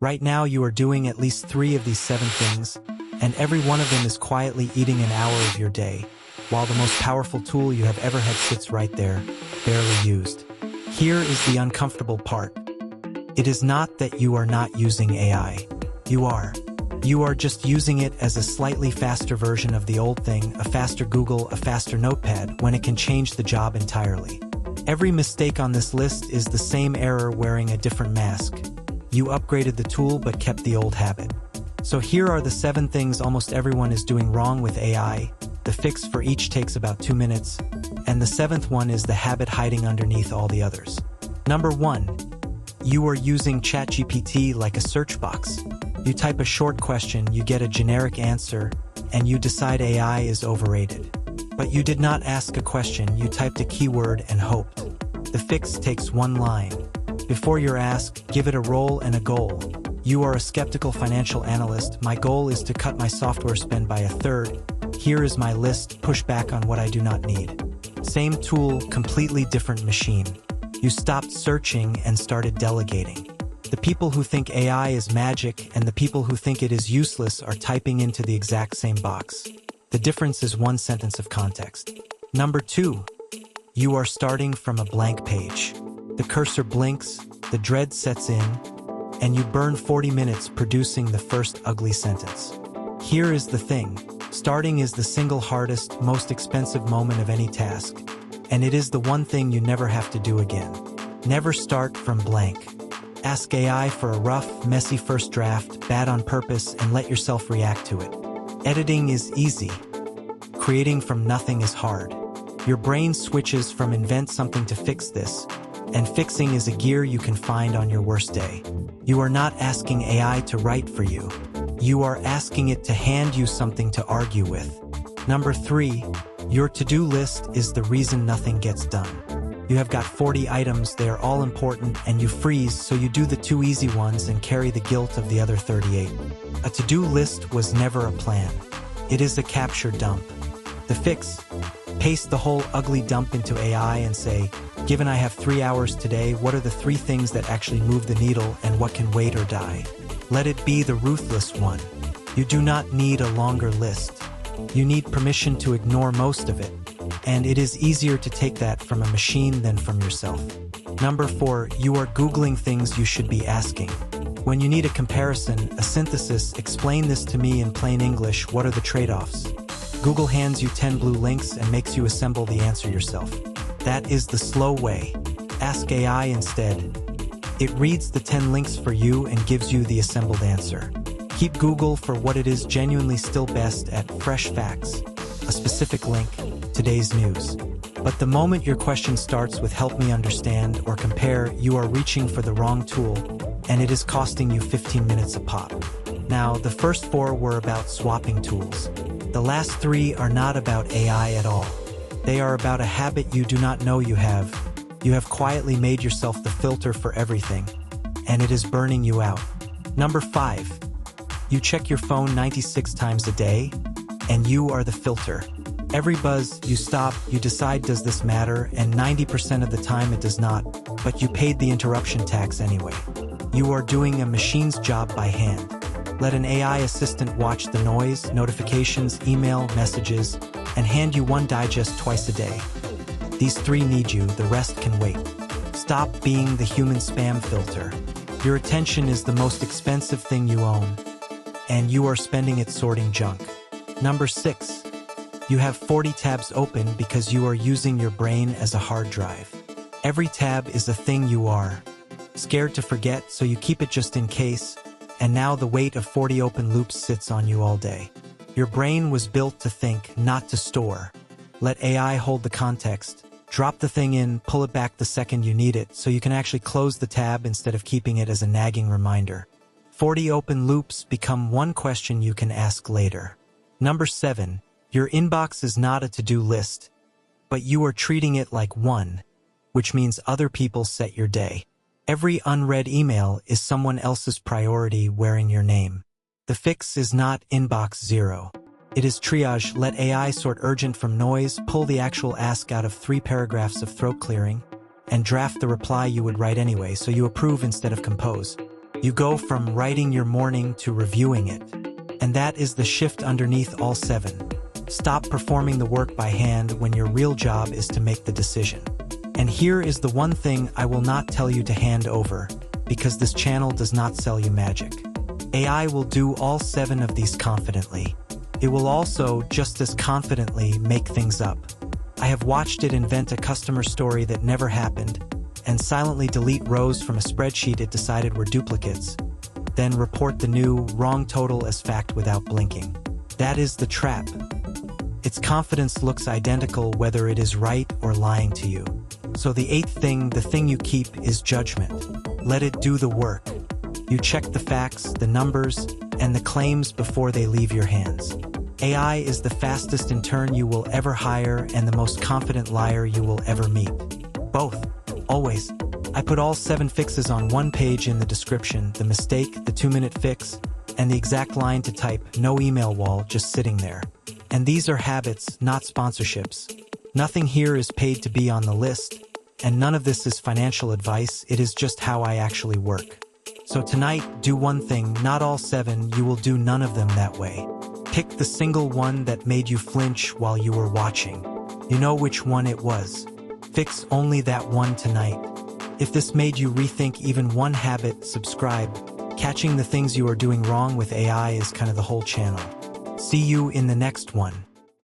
Right now you are doing at least 3 of these 7 things, and every one of them is quietly eating an hour of your day, while the most powerful tool you have ever had sits right there, barely used. Here is the uncomfortable part. It is not that you are not using AI. You are. You are just using it as a slightly faster version of the old thing, a faster Google, a faster Notepad, when it can change the job entirely. Every mistake on this list is the same error wearing a different mask. You upgraded the tool but kept the old habit. So here are the 7 things almost everyone is doing wrong with AI. The fix for each takes about 2 minutes, and the 7th one is the habit hiding underneath all the others. Number 1. You are using ChatGPT like a search box. You type a short question, you get a generic answer, and you decide AI is overrated. But you did not ask a question, you typed a keyword and hoped. The fix takes 1 line. Before you're asked, give it a role and a goal. You are a skeptical financial analyst. My goal is to cut my software spend by 1/3. Here is my list, push back on what I do not need. Same tool, completely different machine. You stopped searching and started delegating. The people who think AI is magic and the people who think it is useless are typing into the exact same box. The difference is 1 sentence of context. Number 2. You are starting from a blank page. The cursor blinks, the dread sets in, and you burn 40 minutes producing the first ugly sentence. Here is the thing. Starting is the single hardest, most expensive moment of any task, and it is the one thing you never have to do again. Never start from blank. Ask AI for a rough, messy first draft, bad on purpose, and let yourself react to it. Editing is easy. Creating from nothing is hard. Your brain switches from invent something to fix this, and fixing is a gear you can find on your worst day. You are not asking AI to write for you. You are asking it to hand you something to argue with. Number 3, your to-do list is the reason nothing gets done. You have got 40 items, they are all important, and you freeze, so you do the 2 easy ones and carry the guilt of the other 38. A to-do list was never a plan. It is a capture dump. The fix: paste the whole ugly dump into AI and say, given I have 3 hours today, what are the 3 things that actually move the needle and what can wait or die? Let it be the ruthless one. You do not need a longer list. You need permission to ignore most of it, and it is easier to take that from a machine than from yourself. Number 4, you are Googling things you should be asking. When you need a comparison, a synthesis, explain this to me in plain English, what are the trade-offs? Google hands you 10 blue links and makes you assemble the answer yourself. That is the slow way. Ask AI instead. It reads the 10 links for you and gives you the assembled answer. Keep Google for what it is genuinely still best at: fresh facts, a specific link, today's news. But the moment your question starts with help me understand or compare, you are reaching for the wrong tool, and it is costing you 15 minutes a pop. Now, the first 4 were about swapping tools. The last 3 are not about AI at all. They are about a habit you do not know you have. You have quietly made yourself the filter for everything, and it is burning you out. Number 5. You check your phone 96 times a day, and you are the filter. Every buzz, you stop, you decide, does this matter? And 90% of the time it does not, but you paid the interruption tax anyway. You are doing a machine's job by hand. Let an AI assistant watch the noise, notifications, email, messages, and hand you 1 digest twice a day. These 3 need you, the rest can wait. Stop being the human spam filter. Your attention is the most expensive thing you own, and you are spending it sorting junk. Number 6. You have 40 tabs open because you are using your brain as a hard drive. Every tab is a thing you are scared to forget, so you keep it just in case, and now the weight of 40 open loops sits on you all day. Your brain was built to think, not to store. Let AI hold the context. Drop the thing in, pull it back the second you need it, so you can actually close the tab instead of keeping it as a nagging reminder. 40 open loops become 1 question you can ask later. Number 7. Your inbox is not a to-do list, but you are treating it like one, which means other people set your day. Every unread email is someone else's priority wearing your name. The fix is not inbox 0. It is triage. Let AI sort urgent from noise, pull the actual ask out of 3 paragraphs of throat clearing, and draft the reply you would write anyway, so you approve instead of compose. You go from writing your morning to reviewing it. And that is the shift underneath all 7. Stop performing the work by hand when your real job is to make the decision. And here is the one thing I will not tell you to hand over, because this channel does not sell you magic. AI will do all 7 of these confidently. It will also, just as confidently, make things up. I have watched it invent a customer story that never happened, and silently delete rows from a spreadsheet it decided were duplicates, then report the new, wrong total as fact without blinking. That is the trap. Its confidence looks identical whether it is right or lying to you. So the 8th thing, the thing you keep, is judgment. Let it do the work. You check the facts, the numbers, and the claims before they leave your hands. AI is the fastest intern you will ever hire and the most confident liar you will ever meet. Both. Always. I put all 7 fixes on one page in the description, the mistake, the 2-minute fix, and the exact line to type, no email wall just sitting there. And these are habits, not sponsorships. Nothing here is paid to be on the list, and none of this is financial advice, it is just how I actually work. So tonight, do one thing, not all 7, you will do none of them that way. Pick the single one that made you flinch while you were watching. You know which one it was. Fix only that one tonight. If this made you rethink even one habit, subscribe. Catching the things you are doing wrong with AI is kind of the whole channel. See you in the next one.